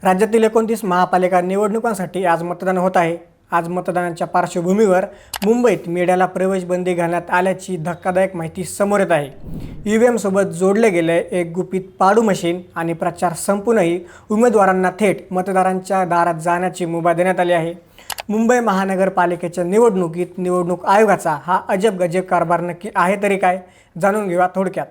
राज्यातील 29 महापालिका निवडणुकांसाठी आज मतदान होत आहे। आज मतदानाच्या पार्श्वभूमीवर मुंबईत मीडियाला प्रवेश बंदी घालण्यात आल्याची धक्कादायक माहिती समोर येत आहे। ईव्हीएम सोबत जोडले गेले एक गुपित पाडू मशीन आणि प्रचार संपूनही उमेदवारांना थेट मतदारांच्या दारात जाण्याची मुभा देण्यात आली आहे। मुंबई महानगरपालिकेच्या निवडणुकीत निवडणूक आयोगाचा हा अजब गजब कारभार नक्की आहे तरी काय, जाणून घेऊया थोडक्यात।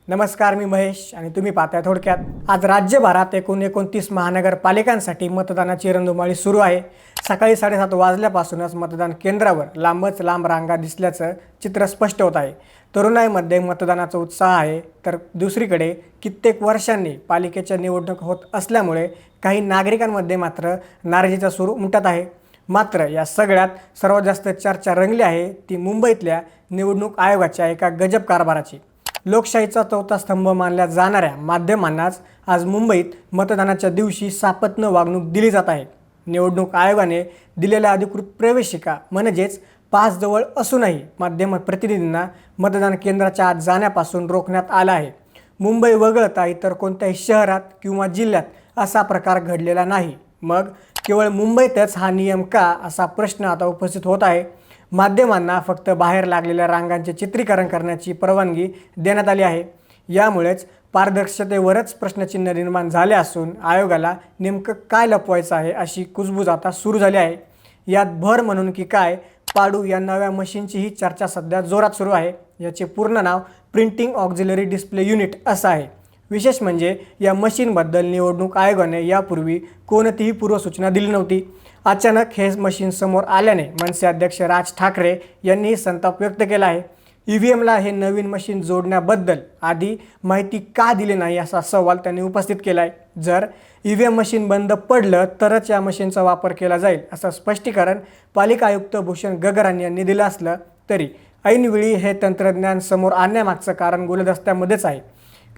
नमस्कार, मी महेश आणि तुम्ही पाहताय थोडक्यात। आज राज्यभरात 29 महानगरपालिकांसाठी मतदानाची रणधुमाळी सुरू आहे। सकाळी 7:30 वाजल्यापासूनच मतदान केंद्रावर लांबच लांब रांगा दिसल्याचं चित्र स्पष्ट होत आहे। तरुणाईमध्ये मतदानाचा उत्साह आहे, तर दुसरीकडे कित्येक वर्षांनी पालिकेच्या निवडणूक होत असल्यामुळे काही नागरिकांमध्ये मात्र नाराजीचा सूर उमटत आहे। मात्र या सगळ्यात सर्वात जास्त चर्चा रंगली आहे ती मुंबईतल्या निवडणूक आयोगाच्या एका गजब कारभाराची। लोकशाहीचा चौथा स्तंभ मानल्या जाणाऱ्या माध्यमांनाच आज मुंबईत मतदानाच्या दिवशी सापत्न वागणूक दिली जात आहे। निवडणूक आयोगाने दिलेल्या अधिकृत प्रवेशिका म्हणजेच पास जवळ असूनही माध्यम प्रतिनिधींना मतदान केंद्राच्या आत जाण्यापासून रोखण्यात आलं आहे। मुंबई वगळता इतर कोणत्याही शहरात किंवा जिल्ह्यात असा प्रकार घडलेला नाही। मग केवळ मुंबईतच हा नियम का, असा प्रश्न आता उपस्थित होत आहे। माध्यमांना फक्त बाहेर लागलेल्या रांगांचे चित्रीकरण करण्याची परवानगी देण्यात आली आहे। यामुळेच पारदर्शकतेवरच प्रश्नचिन्ह निर्माण झाले असून आयोगाला नेमकं काय लपवायचं आहे अशी कुजबूज आता सुरू झाली आहे। यात भर म्हणून की काय, पाडू या नव्या मशीनचीही चर्चा सध्या जोरात सुरू आहे। याचे पूर्ण नाव प्रिंटिंग ऑक्झिलरी डिस्प्ले युनिट असं आहे। विशेष म्हणजे या मशीनबद्दल निवडणूक आयोगाने यापूर्वी कोणतीही पूर्वसूचना दिली नव्हती। अचानक हे मशीन समोर आल्याने मनसे अध्यक्ष राज ठाकरे यांनी संताप व्यक्त केला आहे। ईव्हीएमला हे नवीन मशीन जोडण्याबद्दल आधी माहिती का दिली नाही असा सवाल त्यांनी उपस्थित केला आहे। जर ईव्हीएम मशीन बंद पडलं तरच या मशीनचा वापर केला जाईल असं स्पष्टीकरण पालिका आयुक्त भूषण गगरान यांनी दिलं असलं तरी ऐनवेळी हे तंत्रज्ञान समोर आणण्यामागचं कारण गुलदस्त्यामध्येच आहे।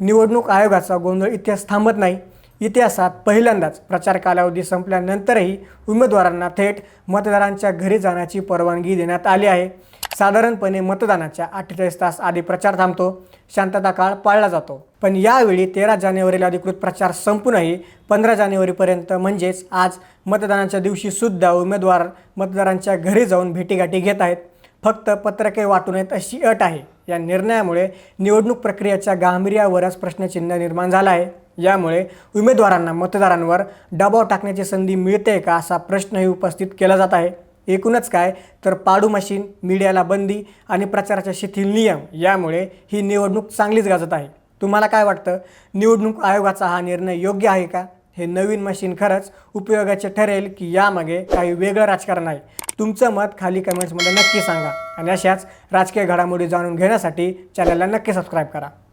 निवडणूक आयोगाचा गोंधळ इतिहास थांबत नाही। इतिहासात पहिल्यांदाच प्रचार कालावधी संपल्यानंतरही उमेदवारांना थेट मतदारांच्या घरी जाण्याची परवानगी देण्यात आली आहे। साधारणपणे मतदानाच्या 48 तास आधी प्रचार थांबतो, शांतता काळ पाळला जातो। पण यावेळी 13 जानेवारीला अधिकृत प्रचार संपूनही 15 जानेवारीपर्यंत म्हणजेच आज मतदानाच्या दिवशी सुद्धा उमेदवार मतदारांच्या घरी जाऊन भेटीगाठी घेत आहेत। फक्त पत्रके वाटू नयेत अशी अट आहे। या निर्णयामुळे निवडणूक प्रक्रियेच्या गांभीर्यावरच प्रश्नचिन्ह निर्माण झाला आहे। यामुळे उमेदवारांना मतदारांवर दबाव टाकण्याची संधी मिळते का, असा प्रश्नही उपस्थित केला जात आहे। एकूणच काय तर पाडू मशीन, मीडियाला बंदी आणि प्रचाराचे शिथिल नियम यामुळे ही निवडणूक चांगलीच गाजत आहे। तुम्हाला काय वाटतं? निवडणूक आयोगाचा हा निर्णय योग्य आहे का? हे नवीन मशीन खरंच उपयोगाचे ठरेल की यामागे काही वेगळं राजकारण आहे? तुमचं मत खाली कमेंट्समध्ये नक्की सांगा आणि अशाच राजकीय घडामोडी जाणून घेण्यासाठी चॅनलला नक्की सबस्क्राईब करा।